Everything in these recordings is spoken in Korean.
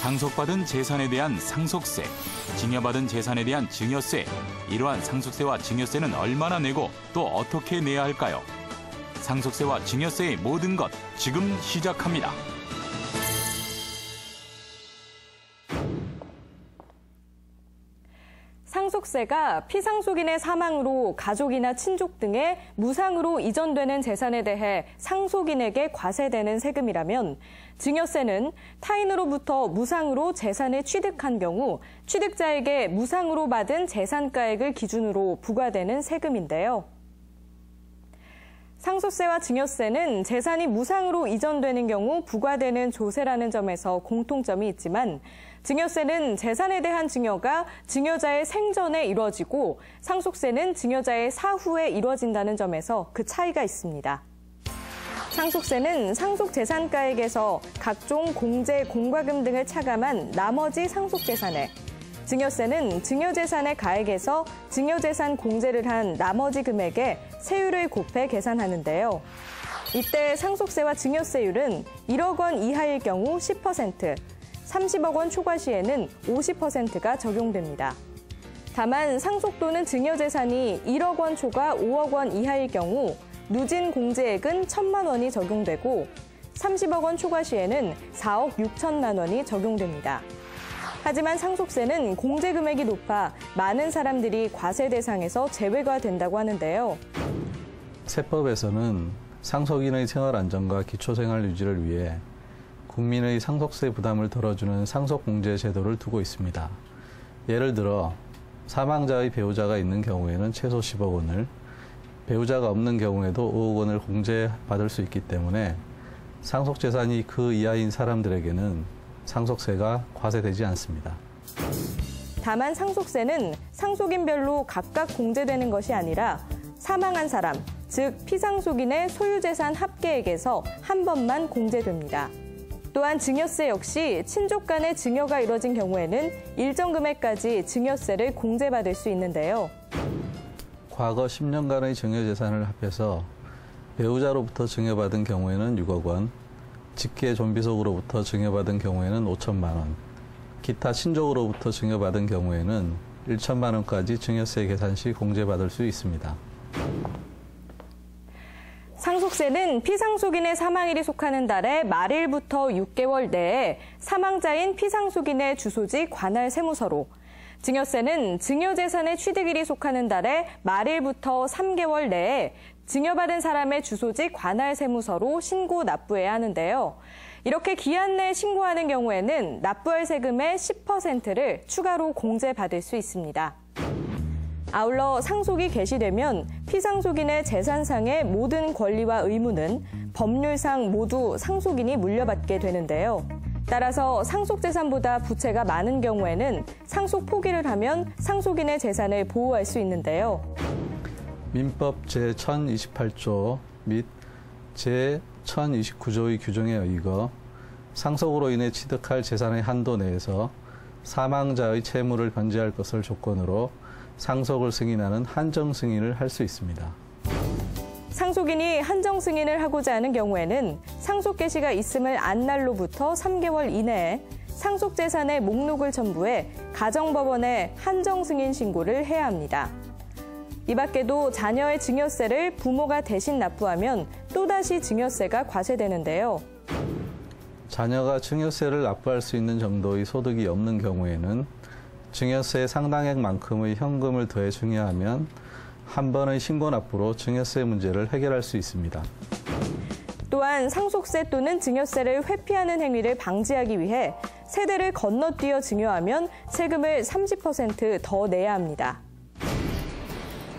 상속받은 재산에 대한 상속세, 증여받은 재산에 대한 증여세, 이러한 상속세와 증여세는 얼마나 내고 또 어떻게 내야 할까요? 상속세와 증여세의 모든 것 지금 시작합니다. 상속세가 피상속인의 사망으로 가족이나 친족 등의 무상으로 이전되는 재산에 대해 상속인에게 과세되는 세금이라면 증여세는 타인으로부터 무상으로 재산을 취득한 경우 취득자에게 무상으로 받은 재산가액을 기준으로 부과되는 세금인데요. 상속세와 증여세는 재산이 무상으로 이전되는 경우 부과되는 조세라는 점에서 공통점이 있지만 증여세는 재산에 대한 증여가 증여자의 생전에 이루어지고 상속세는 증여자의 사후에 이루어진다는 점에서 그 차이가 있습니다. 상속세는 상속재산가액에서 각종 공제, 공과금 등을 차감한 나머지 상속재산에, 증여세는 증여재산의 가액에서 증여재산 공제를 한 나머지 금액에 세율을 곱해 계산하는데요. 이때 상속세와 증여세율은 1억 원 이하일 경우 10%, 30억 원 초과 시에는 50%가 적용됩니다. 다만 상속 또는 증여재산이 1억 원 초과 5억 원 이하일 경우 누진 공제액은 1,000만 원이 적용되고 30억 원 초과 시에는 4억 6천만 원이 적용됩니다. 하지만 상속세는 공제 금액이 높아 많은 사람들이 과세 대상에서 제외가 된다고 하는데요. 세법에서는 상속인의 생활 안정과 기초생활 유지를 위해 국민의 상속세 부담을 덜어주는 상속공제 제도를 두고 있습니다. 예를 들어 사망자의 배우자가 있는 경우에는 최소 10억 원을, 배우자가 없는 경우에도 5억 원을 공제받을 수 있기 때문에 상속재산이 그 이하인 사람들에게는 상속세가 과세되지 않습니다. 다만 상속세는 상속인별로 각각 공제되는 것이 아니라 사망한 사람, 즉 피상속인의 소유재산 합계액에서 한 번만 공제됩니다. 또한 증여세 역시 친족 간의 증여가 이뤄진 경우에는 일정 금액까지 증여세를 공제받을 수 있는데요. 과거 10년간의 증여재산을 합해서 배우자로부터 증여받은 경우에는 6억 원, 직계 존비속으로부터 증여받은 경우에는 5천만 원, 기타 친족으로부터 증여받은 경우에는 1천만 원까지 증여세 계산 시 공제받을 수 있습니다. 상속세는 피상속인의 사망일이 속하는 달의 말일부터 6개월 내에 사망자인 피상속인의 주소지 관할 세무서로, 증여세는 증여재산의 취득일이 속하는 달의 말일부터 3개월 내에 증여받은 사람의 주소지 관할 세무서로 신고 납부해야 하는데요. 이렇게 기한 내에 신고하는 경우에는 납부할 세금의 10%를 추가로 공제받을 수 있습니다. 아울러 상속이 개시되면 피상속인의 재산상의 모든 권리와 의무는 법률상 모두 상속인이 물려받게 되는데요. 따라서 상속재산보다 부채가 많은 경우에는 상속 포기를 하면 상속인의 재산을 보호할 수 있는데요. 민법 제1028조 및 제1029조의 규정에 의거 상속으로 인해 취득할 재산의 한도 내에서 사망자의 채무를 변제할 것을 조건으로 상속을 승인하는 한정 승인을 할 수 있습니다. 상속인이 한정 승인을 하고자 하는 경우에는 상속 개시가 있음을 안 날로부터 3개월 이내에 상속재산의 목록을 첨부해 가정법원에 한정 승인 신고를 해야 합니다. 이 밖에도 자녀의 증여세를 부모가 대신 납부하면 또다시 증여세가 과세되는데요. 자녀가 증여세를 납부할 수 있는 정도의 소득이 없는 경우에는 증여세 상당액만큼의 현금을 더해 증여하면 한 번의 신고 납부로 증여세 문제를 해결할 수 있습니다. 또한 상속세 또는 증여세를 회피하는 행위를 방지하기 위해 세대를 건너뛰어 증여하면 세금을 30% 더 내야 합니다.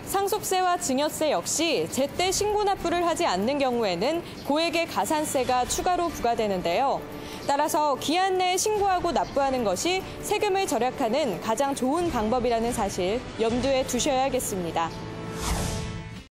상속세와 증여세 역시 제때 신고 납부를 하지 않는 경우에는 고액의 가산세가 추가로 부과되는데요. 따라서 기한 내에 신고하고 납부하는 것이 세금을 절약하는 가장 좋은 방법이라는 사실 염두에 두셔야겠습니다.